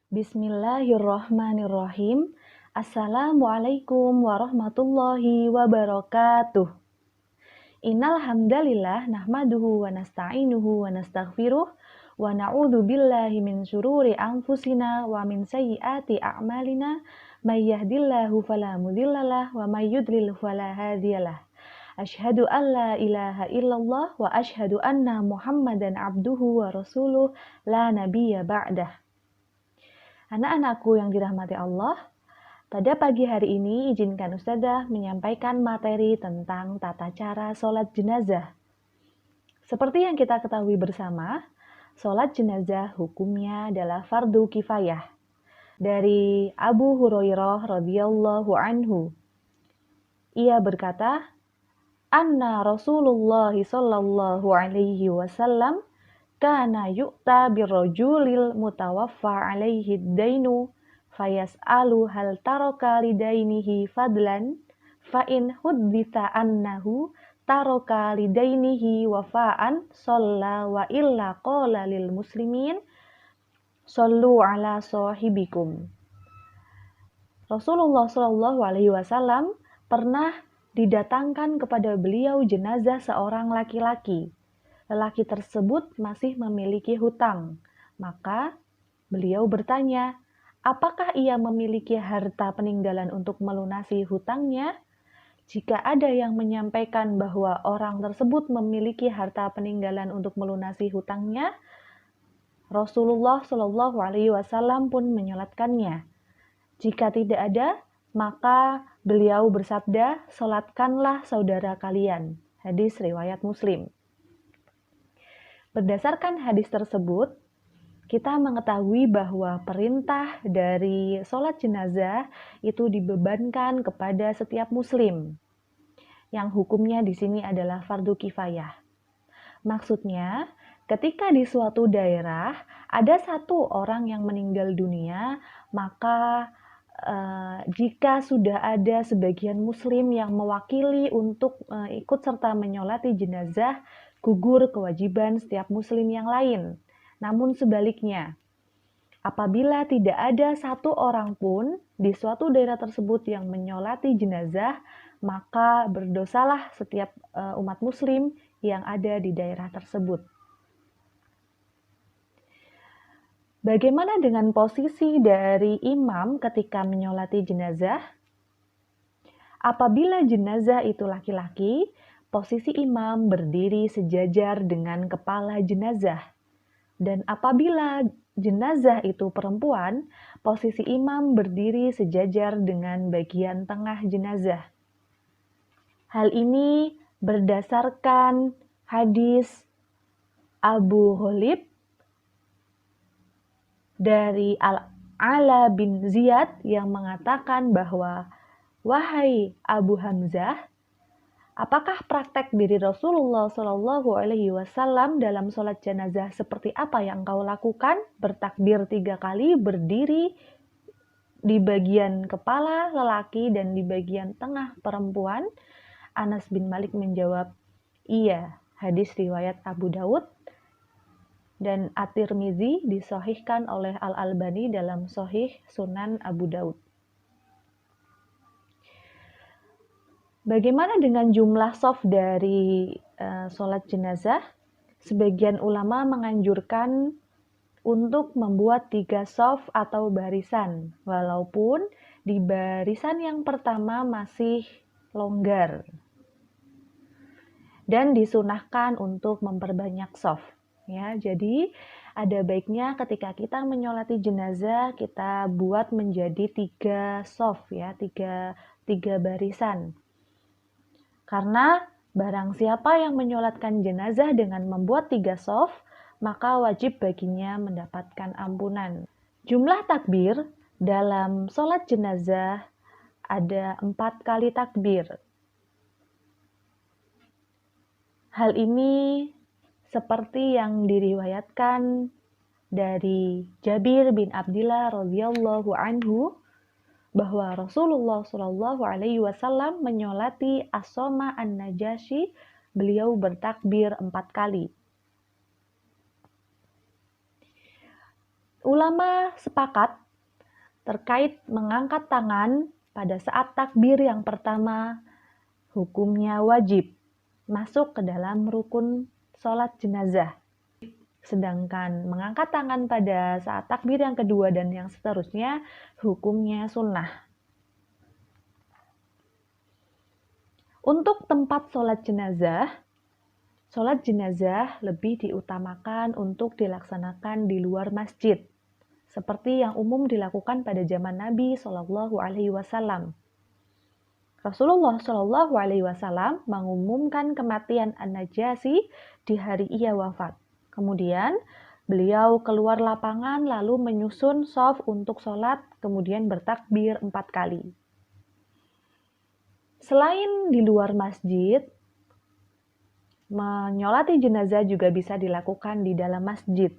Bismillahirrahmanirrahim. Assalamualaikum warahmatullahi wabarakatuh. Innal hamdalillah nahmaduhu wa nasta'inuhu wa nastaghfiruh wa na'udzu billahi min syururi anfusina wa min sayyiati a'malina may yahdihillahu fala mudhillalah wa may yudlil fala hadiyalah. Asyhadu an la ilaha illallah wa asyhadu anna Muhammadan abduhu wa rasuluh la nabiyya ba'dah. Anak-anakku yang dirahmati Allah, pada pagi hari ini izinkan Ustazah menyampaikan materi tentang tata cara sholat jenazah. Seperti yang kita ketahui bersama, sholat jenazah hukumnya adalah fardu kifayah. Dari Abu Hurairah radhiyallahu anhu, ia berkata, Anna Rasulullah sallallahu alaihi wasallam kana yu'ta birrajulil mutawaffa alaihi dainu fayas'alu hal taraka lidainihi fadlan fa in hudditha annahu taraka lidainihi wafa'an shalla wa illa qala lil muslimin shallu ala sahibikum. Rasulullah sallallahu alaihi wasallam pernah didatangkan kepada beliau jenazah seorang laki-laki. Lelaki tersebut masih memiliki hutang. Maka beliau bertanya, apakah ia memiliki harta peninggalan untuk melunasi hutangnya? Jika ada yang menyampaikan bahwa orang tersebut memiliki harta peninggalan untuk melunasi hutangnya, Rasulullah Shallallahu Alaihi Wasallam pun menyolatkannya. Jika tidak ada, maka beliau bersabda, "Solatkanlah saudara kalian." Hadis riwayat Muslim. Berdasarkan hadis tersebut, kita mengetahui bahwa perintah dari sholat jenazah itu dibebankan kepada setiap muslim. Yang hukumnya di sini adalah fardu kifayah. Maksudnya, ketika di suatu daerah ada satu orang yang meninggal dunia, maka jika sudah ada sebagian muslim yang mewakili untuk ikut serta menyolati jenazah, gugur kewajiban setiap muslim yang lain. Namun sebaliknya, apabila tidak ada satu orang pun di suatu daerah tersebut yang menyolati jenazah, maka berdosalah setiap umat muslim yang ada di daerah tersebut. Bagaimana dengan posisi dari imam ketika menyolati jenazah? Apabila jenazah itu laki-laki, posisi imam berdiri sejajar dengan kepala jenazah. Dan apabila jenazah itu perempuan, posisi imam berdiri sejajar dengan bagian tengah jenazah. Hal ini berdasarkan hadis Abu Hurairah dari Al-Ala bin Ziyad yang mengatakan bahwa, wahai Abu Hamzah, apakah praktek diri Rasulullah Shallallahu Alaihi Wasallam dalam sholat jenazah seperti apa yang kau lakukan? Bertakbir 3 kali, berdiri di bagian kepala lelaki dan di bagian tengah perempuan? Anas bin Malik menjawab, iya. Hadis riwayat Abu Daud dan At-Tirmizi disahihkan oleh Al-Albani dalam Sahih Sunan Abu Daud. Bagaimana dengan jumlah shaf dari sholat jenazah? Sebagian ulama menganjurkan untuk membuat 3 shaf atau barisan, walaupun di barisan yang pertama masih longgar. Dan disunahkan untuk memperbanyak shaf. Ya, jadi ada baiknya ketika kita menyolati jenazah, kita buat menjadi 3 shaf, ya, 3 barisan. Karena barang siapa yang menyolatkan jenazah dengan membuat 3 shaf, maka wajib baginya mendapatkan ampunan. Jumlah takbir dalam sholat jenazah ada 4 kali takbir. Hal ini seperti yang diriwayatkan dari Jabir bin Abdillah radhiyallahu anhu, bahwa Rasulullah Shallallahu Alaihi Wasallam menyolati As-Soma An-Najasyi, beliau bertakbir 4 kali. Ulama sepakat terkait mengangkat tangan pada saat takbir yang pertama, hukumnya wajib masuk ke dalam rukun sholat jenazah. Sedangkan mengangkat tangan pada saat takbir yang kedua dan yang seterusnya, hukumnya sunnah. Untuk tempat sholat jenazah lebih diutamakan untuk dilaksanakan di luar masjid, seperti yang umum dilakukan pada zaman Nabi Shallallahu Alaihi Wasallam. Rasulullah Shallallahu Alaihi Wasallam mengumumkan kematian An-Najasyi di hari ia wafat. Kemudian beliau keluar lapangan lalu menyusun shaf untuk sholat, kemudian bertakbir 4 kali. Selain di luar masjid, menyolati jenazah juga bisa dilakukan di dalam masjid.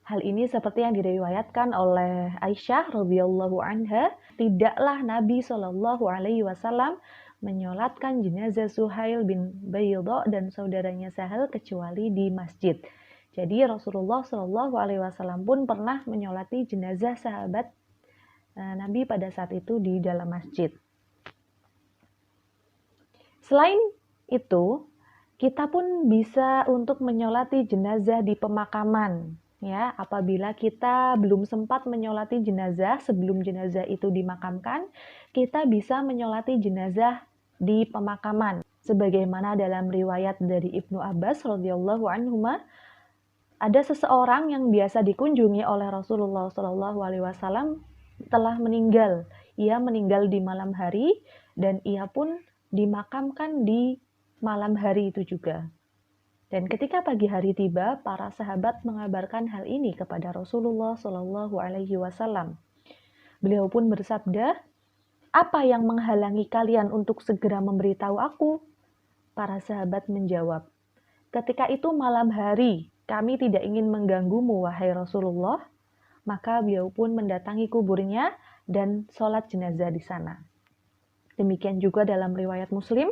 Hal ini seperti yang diriwayatkan oleh Aisyah radhiyallahu anha, tidaklah Nabi Shallallahu Alaihi Wasallam menyolatkan jenazah Suhail bin Baydha dan saudaranya Sahal kecuali di masjid. Jadi Rasulullah Shallallahu Alaihi Wasallam pun pernah menyolati jenazah sahabat Nabi pada saat itu di dalam masjid. Selain itu, kita pun bisa untuk menyolati jenazah di pemakaman. Ya, apabila kita belum sempat menyolati jenazah sebelum jenazah itu dimakamkan, kita bisa menyolati jenazah di pemakaman. Sebagaimana dalam riwayat dari Ibnu Abbas radhiyallahu anhuma, ada seseorang yang biasa dikunjungi oleh Rasulullah Shallallahu Alaihi Wasallam telah meninggal. Ia meninggal di malam hari dan ia pun dimakamkan di malam hari itu juga. Dan ketika pagi hari tiba, para sahabat mengabarkan hal ini kepada Rasulullah Shallallahu Alaihi Wasallam. Beliau pun bersabda, "Apa yang menghalangi kalian untuk segera memberitahu aku?" Para sahabat menjawab, "Ketika itu malam hari, kami tidak ingin mengganggumu, wahai Rasulullah." Maka beliau pun mendatangi kuburnya dan sholat jenazah di sana. Demikian juga dalam riwayat Muslim,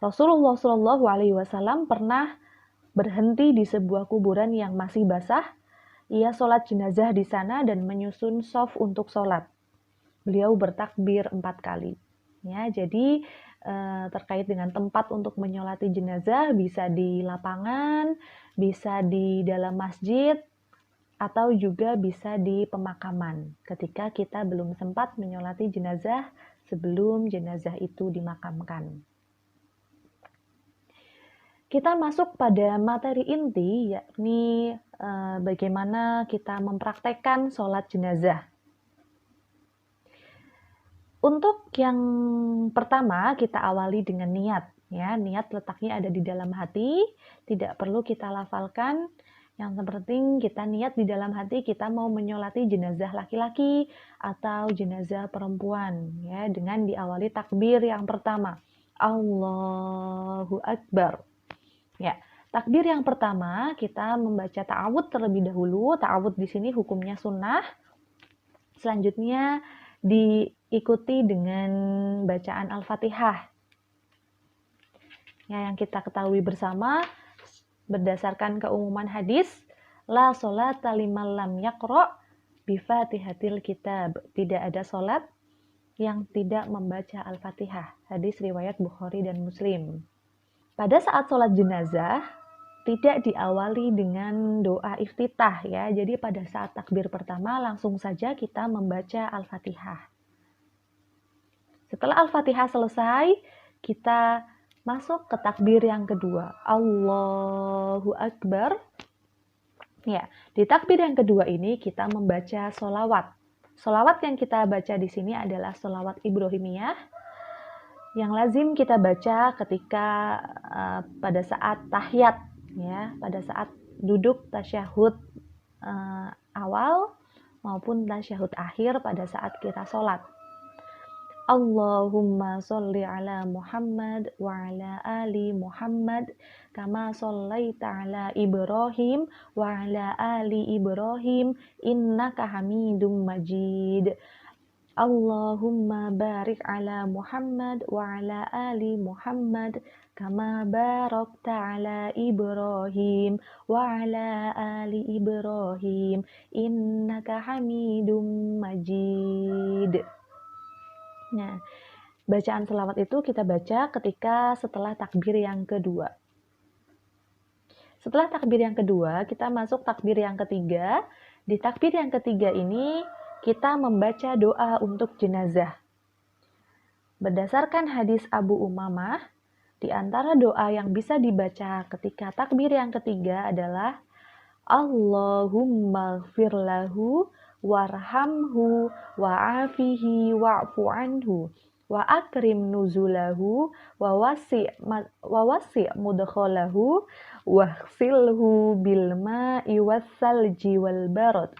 Rasulullah Shallallahu Alaihi Wasallam pernah berhenti di sebuah kuburan yang masih basah. Ia sholat jenazah di sana dan menyusun shaf untuk sholat. Beliau bertakbir 4 kali. Ya, jadi terkait dengan tempat untuk menyolati jenazah bisa di lapangan, bisa di dalam masjid, atau juga bisa di pemakaman ketika kita belum sempat menyolati jenazah sebelum jenazah itu dimakamkan. Kita masuk pada materi inti, yakni bagaimana kita mempraktekkan sholat jenazah. Untuk yang pertama, kita awali dengan niat. Ya, niat letaknya ada di dalam hati, tidak perlu kita lafalkan. Yang terpenting kita niat di dalam hati kita mau menyolati jenazah laki-laki atau jenazah perempuan. Ya, dengan diawali takbir yang pertama, Allahu Akbar. Ya, takbir yang pertama kita membaca ta'awudz terlebih dahulu. Ta'awudz di sini hukumnya sunnah. Selanjutnya diikuti dengan bacaan Al-Fatihah. Ya, yang kita ketahui bersama berdasarkan keumuman hadis, la sholata liman lam yaqra bi Fatihatil Kitab. Tidak ada sholat yang tidak membaca Al-Fatihah. Hadis riwayat Bukhari dan Muslim. Pada saat sholat jenazah, tidak diawali dengan doa iftitah ya. Jadi pada saat takbir pertama langsung saja kita membaca Al-Fatihah. Setelah Al-Fatihah selesai, kita masuk ke takbir yang kedua. Allahu Akbar. Ya, di takbir yang kedua ini kita membaca sholawat. Sholawat yang kita baca di sini adalah sholawat Ibrahimiyah yang lazim kita baca ketika pada saat tahiyat, ya, pada saat duduk tasyahud awal maupun tasyahud akhir pada saat kita sholat. Allahumma sholli ala Muhammad wa ala ali Muhammad kama shollaita ala Ibrahim wa ala ali Ibrahim innaka Hamidum Majid. Allahumma barik ala Muhammad wa ala ali Muhammad kama barakta ala Ibrahim wa ala ali Ibrahim innaka Hamidum Majid. Nah, bacaan selawat itu kita baca ketika setelah takbir yang kedua. Setelah takbir yang kedua, kita masuk takbir yang ketiga. Di takbir yang ketiga ini, kita membaca doa untuk jenazah. Berdasarkan hadis Abu Umamah, di antara doa yang bisa dibaca ketika takbir yang ketiga adalah Allahumma gfir lahu warhamhu wa'afihi wa'fu anhu wa akrim nuzulahu wa wasi' mudkhalahu waghsilhu bil ma'i wassalji wal barad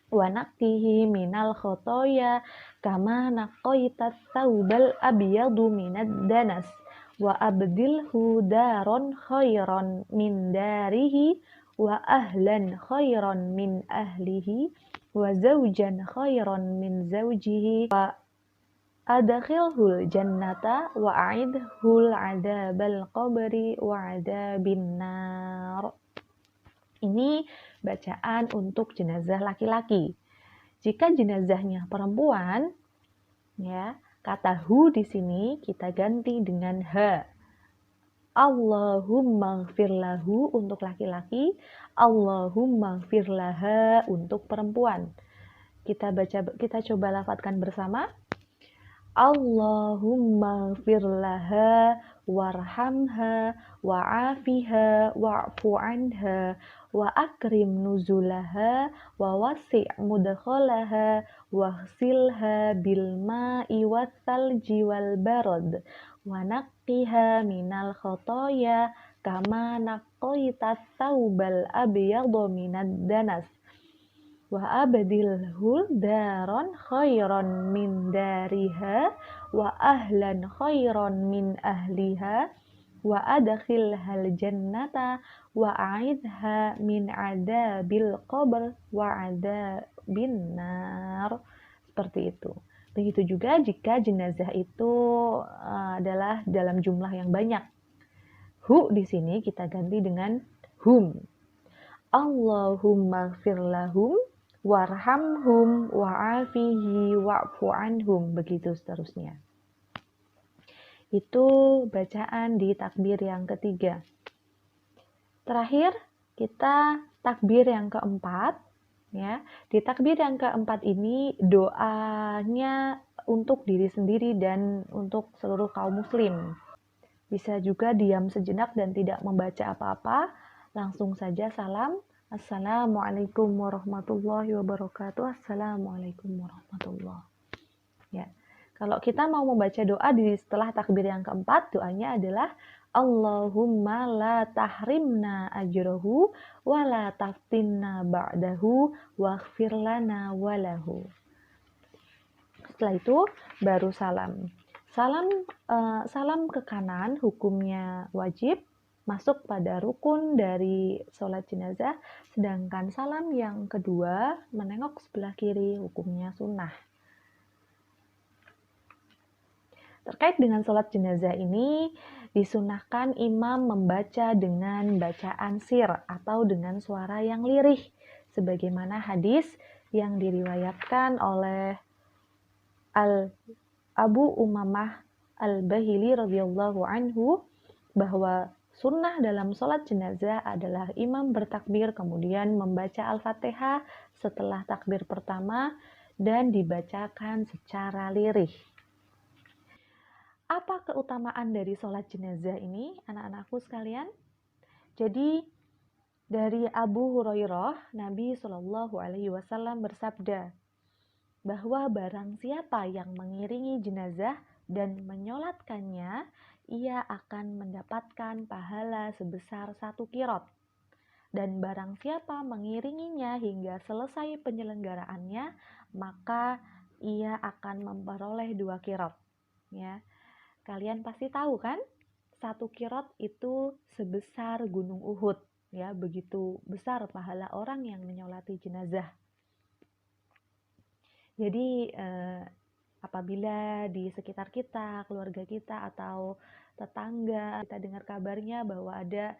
wa naqqihi minal khotoya kama naqqaitat thawbal abyadu minad danas wa abdilhu daron khairan min darihi wa ahlan khairan min ahlihi wa zawjan khairan min zawjihi wa adkhilhul jannata wa a'idhul adabal qabri wa adabin nar. Ini bacaan untuk jenazah laki-laki. Jika jenazahnya perempuan, ya, kata hu di sini kita ganti dengan ha. Allahumma gfir lahu untuk laki-laki, Allahumma gfir laha untuk perempuan. Kita coba lafadzkan bersama. Allahumma gfir laha warhamha wa'afiha wa'fu anha wa akrim nuzulaha wa wasi' mudkhalaha waghsilha bil ma'i wassalji wal barad wa naqqiha minal khotoya kama naqqaitat thawbal abyadu minad danas wa abdilhu daron khairan min dariha wa ahlan khairan min ahliha wa adkhilhal jannata wa a'idha min adabil qabr wa adabin nar. Seperti itu. Begitu juga jika jenazah itu adalah dalam jumlah yang banyak. Hu di sini kita ganti dengan hum. Allahumma gfir lahum warhamhum wa'afihi wa'fu anhum, begitu seterusnya. Itu bacaan di takbir yang ketiga. Terakhir, kita takbir yang keempat. Ya, di takbir yang keempat ini doanya untuk diri sendiri dan untuk seluruh kaum muslim. Bisa juga diam sejenak dan tidak membaca apa-apa, langsung saja salam. Assalamualaikum warahmatullahi wabarakatuh. Assalamualaikum warahmatullahi. Ya. Kalau kita mau membaca doa di setelah takbir yang keempat, doanya adalah Allahumma la tahrimna ajrahu wa la taftinna ba'dahu waghfir lana walahu. Setelah itu baru salam. Salam ke kanan hukumnya wajib, masuk pada rukun dari sholat jenazah, sedangkan salam yang kedua menengok sebelah kiri hukumnya sunnah. Terkait dengan sholat jenazah ini, disunahkan imam membaca dengan bacaan sir atau dengan suara yang lirih, sebagaimana hadis yang diriwayatkan oleh Abu Umamah Al-Bahili radhiyallahu anhu bahwa sunnah dalam sholat jenazah adalah imam bertakbir kemudian membaca Al-Fatihah setelah takbir pertama dan dibacakan secara lirih. Apa keutamaan dari sholat jenazah ini, anak-anakku sekalian? Jadi dari Abu Hurairah, Nabi Shallallahu Alaihi Wasallam bersabda bahwa barang siapa yang mengiringi jenazah dan menyolatkannya, ia akan mendapatkan pahala sebesar 1 qirot. Dan barang siapa mengiringinya hingga selesai penyelenggaraannya, maka ia akan memperoleh 2 qirot. Ya, kalian pasti tahu kan? 1 qirot itu sebesar gunung Uhud. Ya, begitu besar pahala orang yang menyolati jenazah. Jadi apabila di sekitar kita, keluarga kita atau tetangga kita dengar kabarnya bahwa ada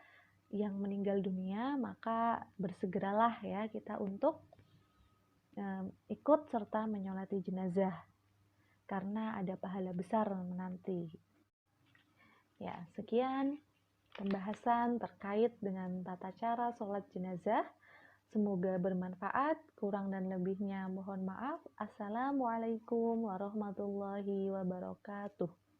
yang meninggal dunia, maka bersegeralah ya kita untuk ikut serta menyolati jenazah karena ada pahala besar menanti. Ya, sekian pembahasan terkait dengan tata cara sholat jenazah. Semoga bermanfaat, kurang dan lebihnya mohon maaf. Assalamualaikum warahmatullahi wabarakatuh.